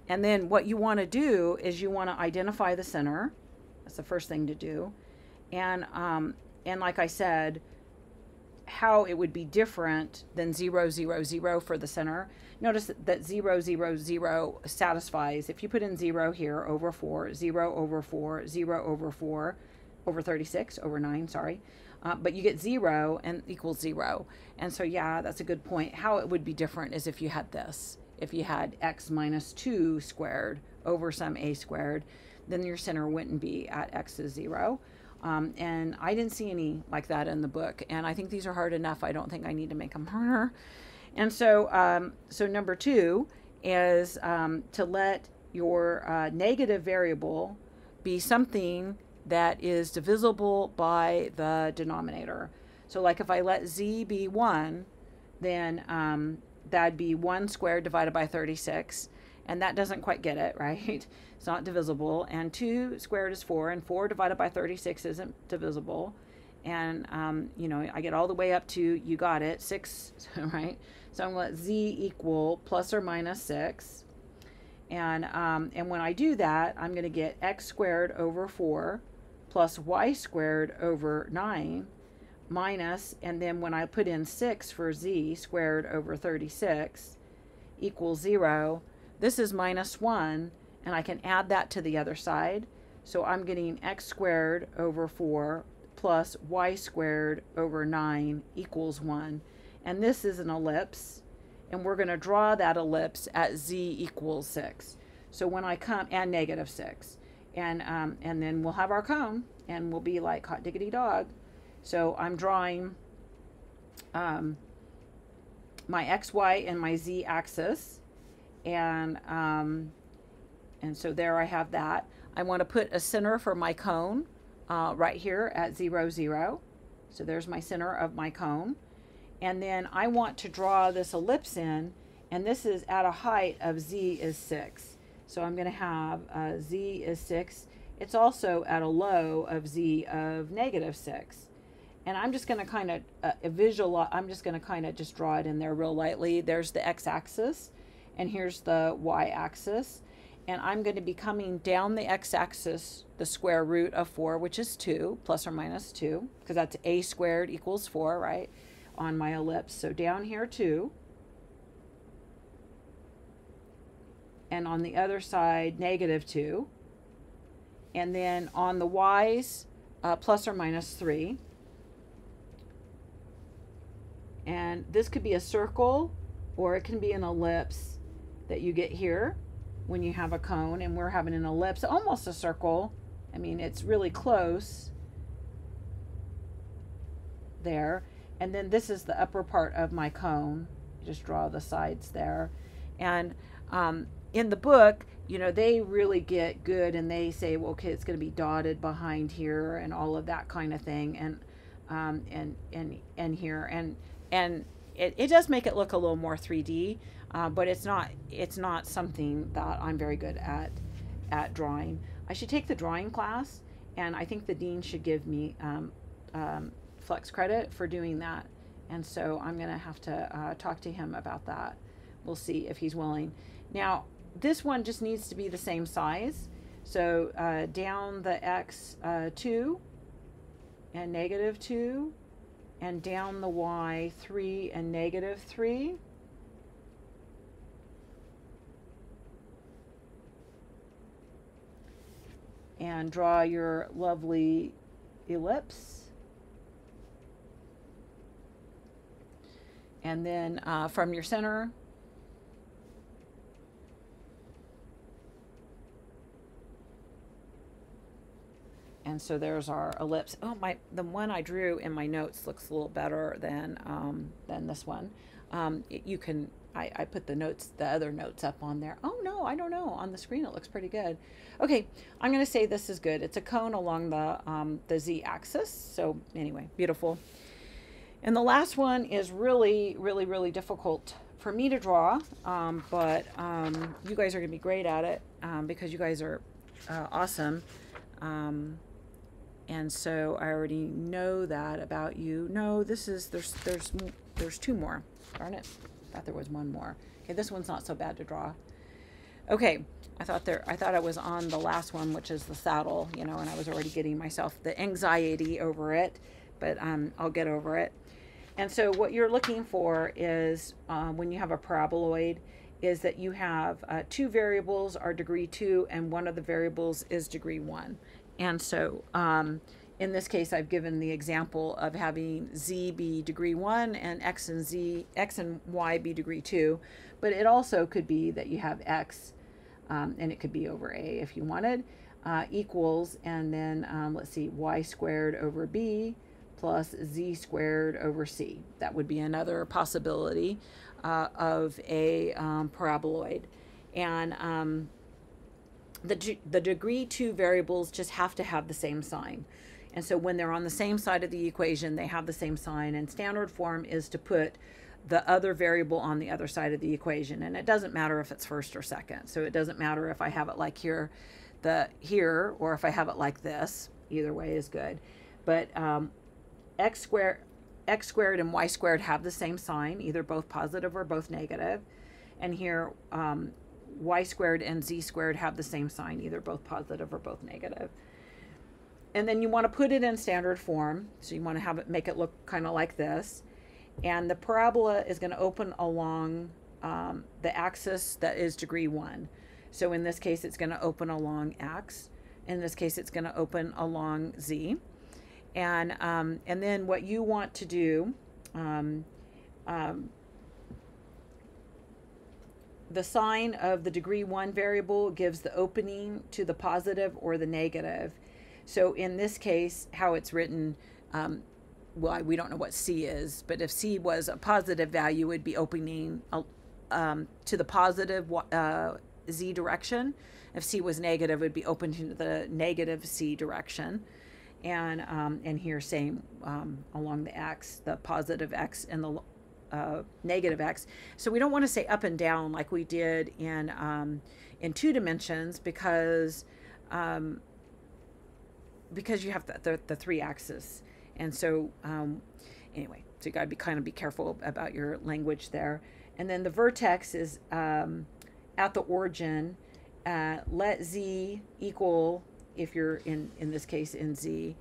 And then what you want to do is you want to identify the center. That's the first thing to do. And like I said, how it would be different than 0, 0, 0 for the center. Notice that 0, 0, 0 satisfies. If you put in 0 here over 4, 0 over 4, 0 over 4, over 36, over 9, sorry. But you get 0 and equals 0. And so, yeah, that's a good point. How it would be different is if you had this. If you had x minus 2 squared over some a squared, then your center wouldn't be at x is 0. And I didn't see any like that in the book. And I think these are hard enough. I don't think I need to make them harder. And so number 2 is to let your negative variable be something that is divisible by the denominator. So like if I let z be 1, then that'd be 1 squared divided by 36. And that doesn't quite get it, right? It's not divisible. And 2 squared is 4, and 4 divided by 36 isn't divisible. And, I get all the way up to, you got it, 6, right? So I'm going to let z equal plus or minus 6. And when I do that, I'm going to get x squared over 4 plus y squared over 9 minus, and then when I put in 6 for z squared over 36 equals 0. This is minus 1, and I can add that to the other side. So I'm getting x squared over 4 plus y squared over 9 equals 1. And this is an ellipse, and we're going to draw that ellipse at z equals 6. So when I come, and negative 6. And then we'll have our cone, and we'll be like hot diggity dog. So I'm drawing my x, y, and my z axis. And so there I have that. I want to put a center for my cone right here at 0, 0. So there's my center of my cone. And then I want to draw this ellipse in, and this is at a height of z is 6. So I'm going to have z is 6. It's also at a low of z of negative 6. And I'm just going to kind of I'm just going to kind of just draw it in there real lightly. There's the x-axis, and here's the y-axis. And I'm going to be coming down the x-axis, the square root of 4, which is 2, plus or minus 2, because that's a squared equals 4, right, on my ellipse. So down here, 2. And on the other side, negative 2. And then on the y's, plus or minus 3. And this could be a circle, or it can be an ellipse that you get here when you have a cone, and we're having an ellipse, almost a circle. I mean, it's really close there. And then this is the upper part of my cone. Just draw the sides there. And in the book, they really get good, and they say, well, okay, it's going to be dotted behind here and all of that kind of thing, and here, and it does make it look a little more 3D, but it's not something that I'm very good at drawing. I should take the drawing class, and I think the dean should give me flex credit for doing that. And so I'm going to have to talk to him about that. We'll see if he's willing. Now, this one just needs to be the same size. So down the x 2 and negative 2, and down the y 3 and negative 3. And draw your lovely ellipse. And then from your center, and so there's our ellipse. Oh, the one I drew in my notes looks a little better than this one. I put the other notes up on there. Oh no, I don't know. On the screen it looks pretty good. Okay, I'm going to say this is good. It's a cone along the z-axis. So anyway, beautiful. And the last one is really, really, really difficult for me to draw, but you guys are going to be great at it because you guys are awesome. And so I already know that about you. No, there's 2 more. Darn it. I thought there was 1 more. Okay, this one's not so bad to draw. Okay, I thought I was on the last one, which is the saddle, and I was already getting myself the anxiety over it, but I'll get over it. And so what you're looking for is when you have a paraboloid is that you have 2 variables are degree 2, and one of the variables is degree 1. And so in this case, I've given the example of having z be degree 1 and x and y be degree 2. But it also could be that you have x, and it could be over a if you wanted, equals, and then let's see, y squared over b plus z squared over c. That would be another possibility. of a paraboloid. And the degree 2 variables just have to have the same sign. And so when they're on the same side of the equation, they have the same sign. And standard form is to put the other variable on the other side of the equation. And it doesn't matter if it's first or second. So it doesn't matter if I have it like here, or if I have it like this. Either way is good. But x squared and y squared have the same sign, either both positive or both negative. And here, y squared and z squared have the same sign, either both positive or both negative. And then you want to put it in standard form. So you want to have it, make it look kind of like this. And the parabola is going to open along the axis that is degree 1. So in this case, it's going to open along x. In this case, it's going to open along z. And then what you want to do, the sign of the degree 1 variable gives the opening to the positive or the negative. So in this case, how it's written, well, we don't know what C is, but if C was a positive value, it would be opening to the positive Z direction. If C was negative, it would be open to the negative C direction. And here same along the X, the positive X and the negative X. So we don't want to say up and down like we did in 2 dimensions because you have the 3 axes. And so anyway, so you got to kind of be careful about your language there. And then the vertex is at the origin. Let Z equal, if you're in this case in Z,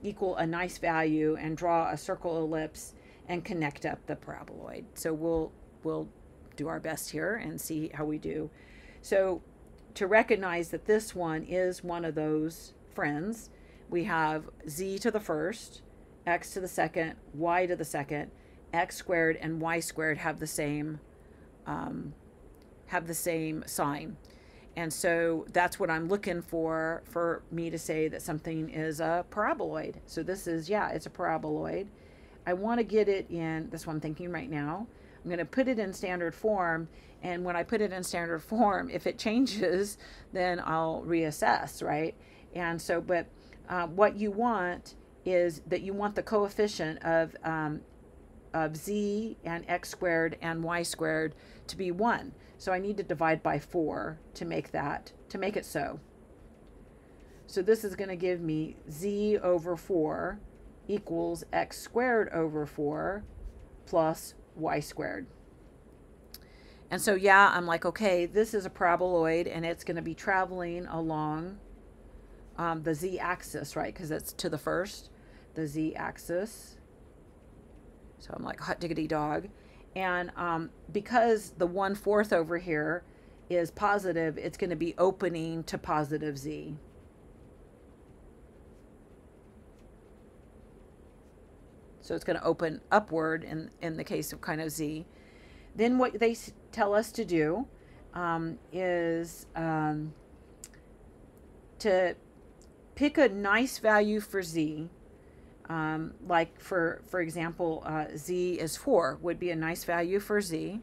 equal a nice value, and draw a circle ellipse and connect up the paraboloid. So we'll do our best here and see how we do. So to recognize that this one is one of those friends, we have z to the first, x to the second, y to the second. X squared and y squared have the same sign. And so that's what I'm looking for me to say that something is a paraboloid. So this is, yeah, it's a paraboloid. I want to get it in, that's what I'm thinking right now. I'm going to put it in standard form. And when I put it in standard form, if it changes, then I'll reassess, right? And so, but what you want is that you want the coefficient of z and x squared and y squared to be 1. So I need to divide by 4 to make it so. So this is going to give me z over 4 equals x squared over 4 plus y squared. And so, yeah, I'm like, okay, this is a paraboloid, and it's going to be traveling along the z-axis, right? Because it's to the first, the z-axis. So I'm like, hot diggity dog. And because the 1/4 over here is positive, it's going to be opening to positive z. So it's going to open upward in the case of kind of z. Then what they tell us to do is to pick a nice value for z. Like for example, z is 4 would be a nice value for z.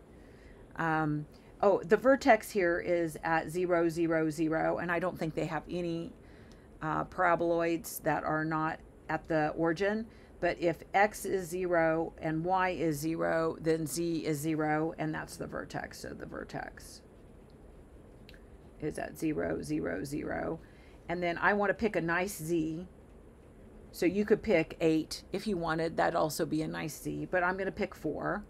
Oh, the vertex here is at 0, 0, 0, and I don't think they have any paraboloids that are not at the origin. But if x is 0 and y is 0, then z is 0, and that's the vertex. So the vertex is at 0, 0, 0. And then I want to pick a nice z. So you could pick 8 if you wanted. That'd also be a nice z. But I'm going to pick 4.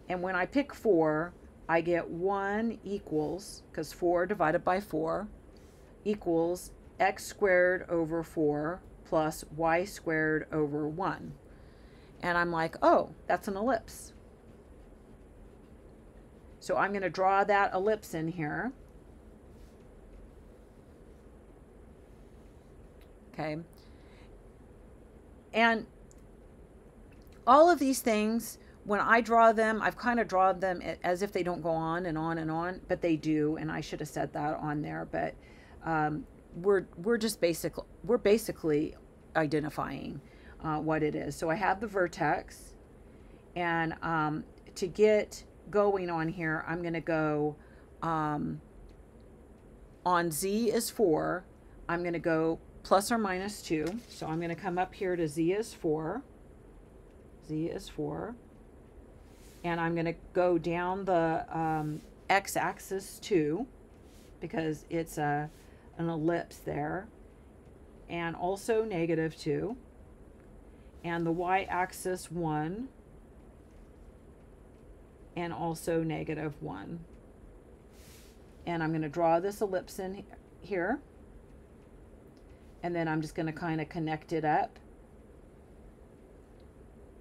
And when I pick 4, I get 1 equals, because 4 divided by 4 equals x squared over 4 plus y squared over 1. And I'm like, oh, that's an ellipse. So I'm going to draw that ellipse in here. Okay. And all of these things, when I draw them, I've kind of drawn them as if they don't go on and on and on, but they do. And I should have said that on there, but we're basically identifying what it is. So I have the vertex, and to get going on here, I'm going to go on z is 4. I'm going to go plus or minus 2. So I'm going to come up here to z is 4. Z is 4. And I'm going to go down the x-axis 2 because it's an ellipse there. And also negative 2. And the y-axis 1. And also negative 1. And I'm going to draw this ellipse in here. And then I'm just going to kind of connect it up.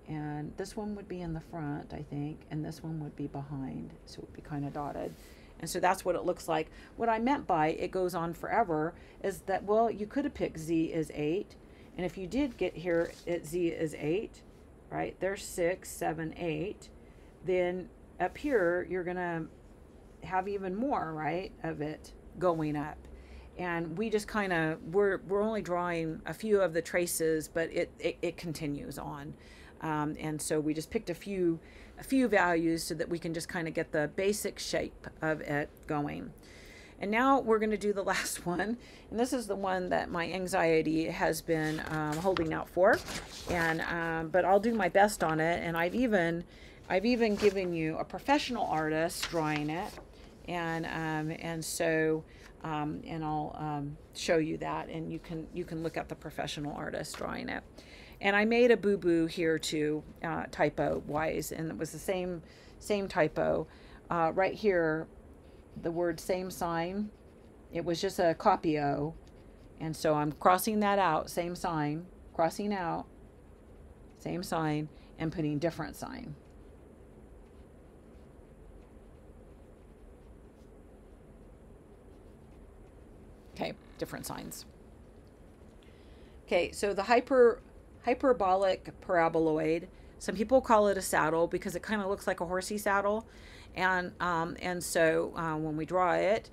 And this one would be in the front, I think, and this one would be behind, so it would be kind of dotted. And so that's what it looks like. What I meant by it goes on forever is that, well, you could have picked z is 8. And if you did get here at z is 8, right, there's 6, 7, 8, then up here you're going to have even more, right, of it going up. And we just kind of, we're only drawing a few of the traces, but it continues on. And so we just picked a few values so that we can just kind of get the basic shape of it going. And now we're going to do the last one. And this is the one that my anxiety has been holding out for. And but I'll do my best on it. And I've even given you a professional artist drawing it. And so and I'll show you that, and you can look at the professional artist drawing it. And I made a boo-boo here too, typo-wise, and it was the same typo. Right here, the word same sign, it was just a copy-o. And so I'm crossing that out, same sign, crossing out, same sign, and putting different sign. Okay, different signs. Okay, so the hyperbolic paraboloid, some people call it a saddle because it kind of looks like a horsey saddle. And so when we draw it,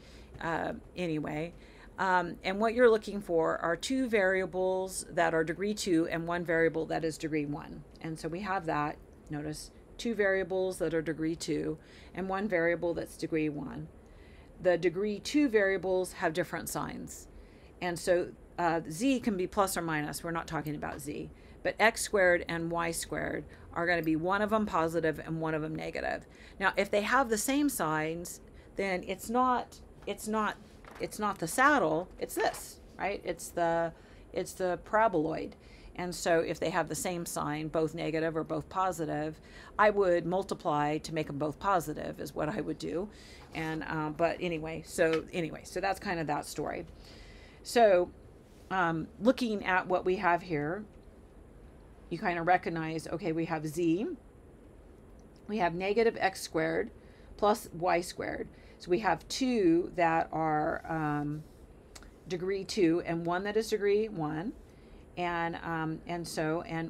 anyway, and what you're looking for are 2 variables that are degree 2 and 1 variable that is degree 1. And so we have that, notice, 2 variables that are degree 2 and 1 variable that's degree 1. The degree 2 variables have different signs. And so z can be plus or minus. We're not talking about z. But x squared and y squared are going to be one of them positive and one of them negative. Now, if they have the same signs, then it's not the saddle, it's this, right? It's the paraboloid. And so if they have the same sign, both negative or both positive, I would multiply to make them both positive is what I would do. And but anyway, so that's kind of that story. So looking at what we have here, you kind of recognize, okay, we have z, we have negative x squared plus y squared. So we have 2 that are degree 2 and 1 that is degree 1. And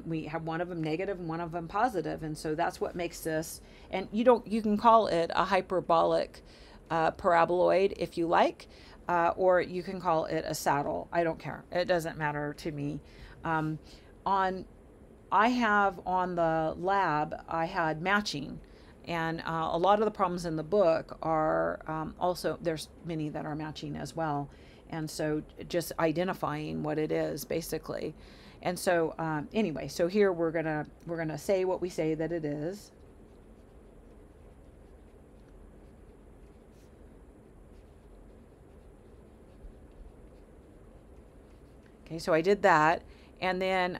we have one of them negative and one of them positive, and so that's what makes this. And you can call it a hyperbolic paraboloid if you like, or you can call it a saddle. I don't care. It doesn't matter to me. I have on the lab, I had matching, and a lot of the problems in the book are also, there's many that are matching as well. And so just identifying what it is basically. And so anyway, so here we're gonna say what we say that it is. Okay, so I did that. And then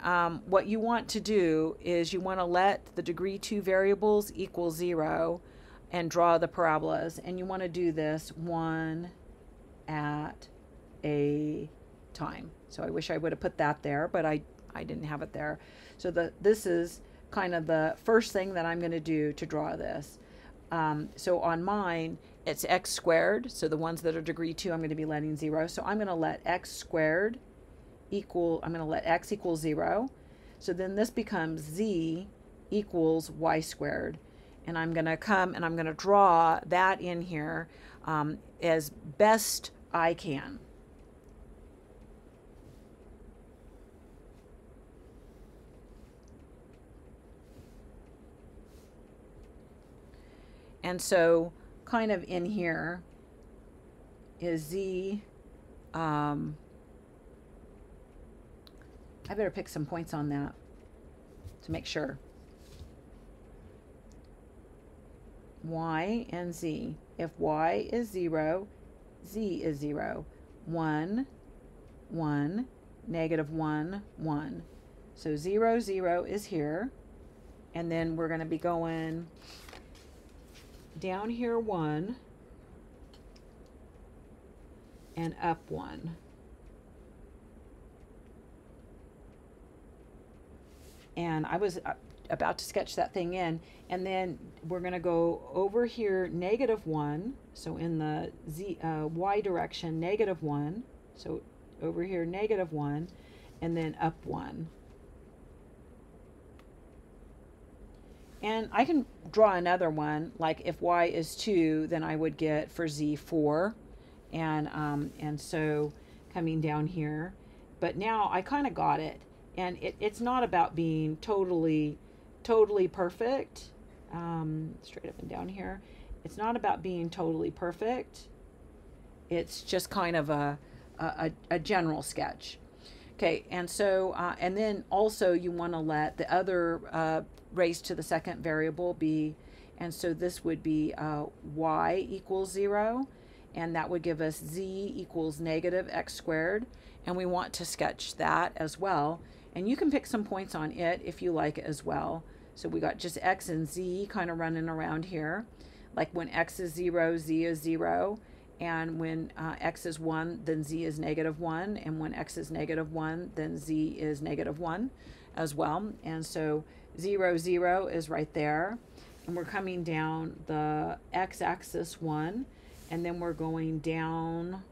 what you want to do is you want to let the degree 2 variables equal 0 and draw the parabolas. And you want to do this one at a time. So I wish I would have put that there, but I didn't have it there. So this is kind of the first thing that I'm going to do to draw this. So on mine, it's x squared. So the ones that are degree 2, I'm going to be letting 0. So I'm going to let x squared equal, I'm going to let x equal 0. So then this becomes z equals y squared. And I'm going to come and I'm going to draw that in here as best I can. And so kind of in here is z. I better pick some points on that to make sure. Y and z. If y is 0, z is 0. 1, 1, negative 1, 1. So 0, 0 is here. And then we're going to be going down here 1 and up 1. And I was about to sketch that thing in, and then we're going to go over here negative 1, so in the y direction negative 1, so over here negative 1, and then up 1. And I can draw another one, like if y is 2, then I would get for z 4, and so coming down here. But now I kind of got it, and it's not about being totally perfect. Straight up and down here, it's not about being totally perfect. It's just kind of a general sketch. Okay, and so and then also you want to let the other raised to the second variable be, and so this would be y equals 0, and that would give us z equals negative x squared, and we want to sketch that as well. And you can pick some points on it if you like as well. So we got just x and z kind of running around here. Like when x is 0, z is 0. And when x is 1, then z is negative 1. And when x is negative 1, then z is negative 1 as well. And so 0, 0 is right there. And we're coming down the x-axis 1. And then we're going down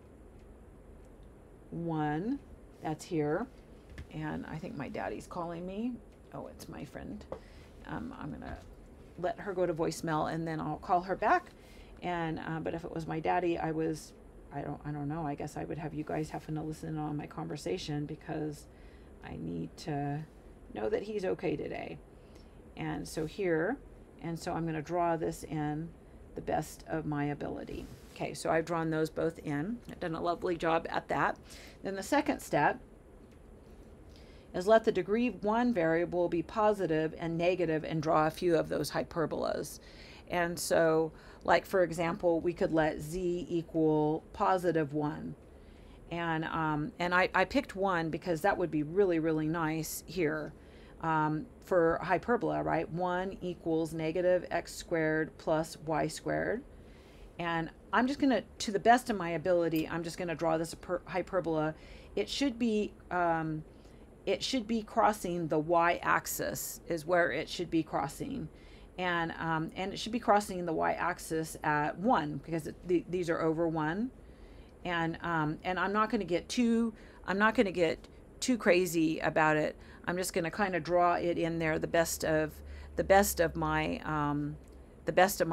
1. That's here. And I think my daddy's calling me. Oh, it's my friend. I'm going to let her go to voicemail, and then I'll call her back. And but if it was my daddy, I don't know. I guess I would have you guys having to listen on my conversation, because I need to know that he's okay today. And so here, and so I'm going to draw this in the best of my ability. Okay, so I've drawn those both in. I've done a lovely job at that. Then the second step is let the degree 1 variable be positive and negative, and draw a few of those hyperbolas. And so, like for example, we could let z equal positive 1. And I picked 1 because that would be really, really nice here for hyperbola, right? 1 equals negative x squared plus y squared. And I'm just going to the best of my ability, I'm just going to draw this hyperbola. It should be crossing the y-axis, is where it should be crossing, and it should be crossing the y-axis at 1, because these are over 1, and I'm not going to get too crazy about it. I'm just going to kind of draw it in there the best of my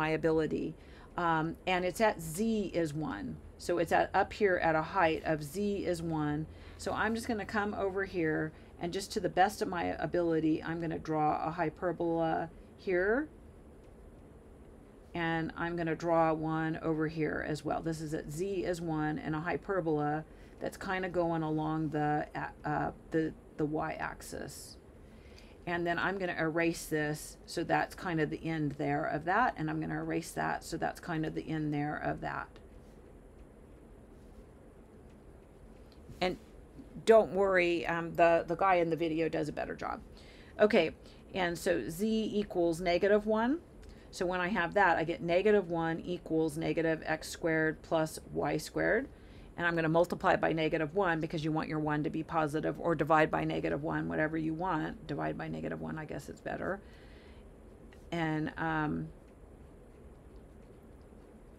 ability, and it's at z is 1, so it's up here at a height of z is 1. So I'm just going to come over here, and just to the best of my ability, I'm going to draw a hyperbola here. And I'm going to draw one over here as well. This is at z is 1, and a hyperbola that's kind of going along the y-axis. And then I'm going to erase this, so that's kind of the end there of that. And I'm going to erase that, so that's kind of the end there of that. And don't worry, the guy in the video does a better job. Okay, and so z equals negative 1. So when I have that, I get negative 1 equals negative x squared plus y squared. And I'm going to multiply by negative 1, because you want your 1 to be positive, or divide by negative 1, whatever you want. Divide by negative 1, I guess it's better. And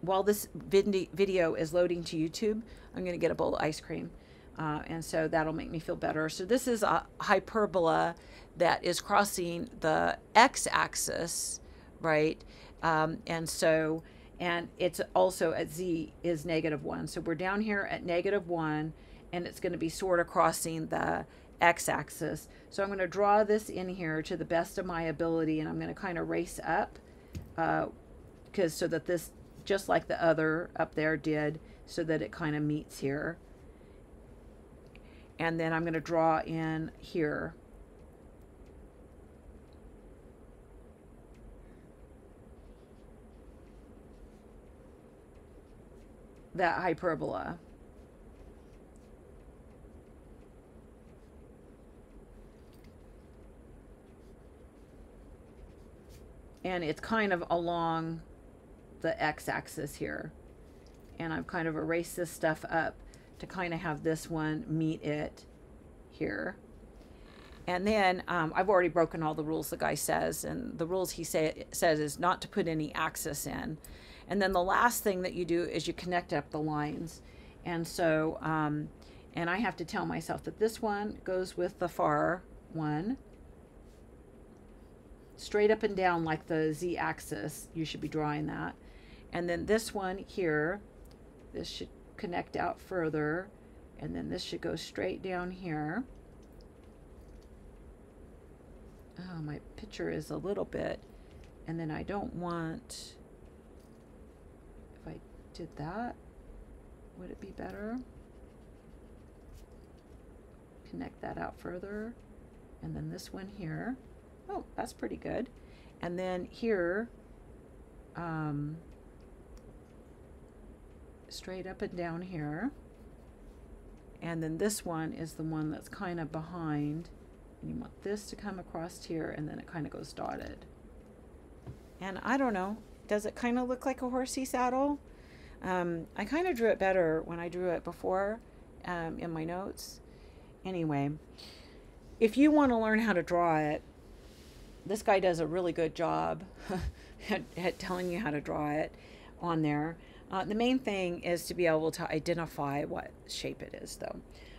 while this video is loading to YouTube, I'm going to get a bowl of ice cream. And so that'll make me feel better. So this is a hyperbola that is crossing the x-axis, right? And it's also at z is negative 1. So we're down here at negative 1, and it's going to be sort of crossing the x-axis. So I'm going to draw this in here to the best of my ability, and I'm going to kind of race up because so that this, just like the other up there did, so that it kind of meets here. And then I'm going to draw in here. That hyperbola. And it's kind of along the x-axis here. And I've kind of erased this stuff up to kind of have this one meet it here. And then I've already broken all the rules the guy says, and the rules he says is not to put any axis in. And then the last thing that you do is you connect up the lines. And so, and I have to tell myself that this one goes with the far one, straight up and down like the z-axis. You should be drawing that. And then this one here, this should connect out further, and then this should go straight down here. Oh, my picture is a little bit, and then I don't want, if I did that, would it be better? Connect that out further, and then this one here. Oh, that's pretty good. And then here, straight up and down here. And then this one is the one that's kind of behind. And you want this to come across here, and then it kind of goes dotted. And I don't know, does it kind of look like a horsey saddle? I kind of drew it better when I drew it before in my notes. Anyway, if you want to learn how to draw it, this guy does a really good job at telling you how to draw it on there. The main thing is to be able to identify what shape it is, though.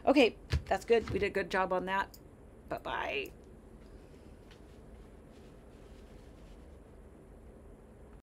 Okay, that's good. We did a good job on that. Bye-bye.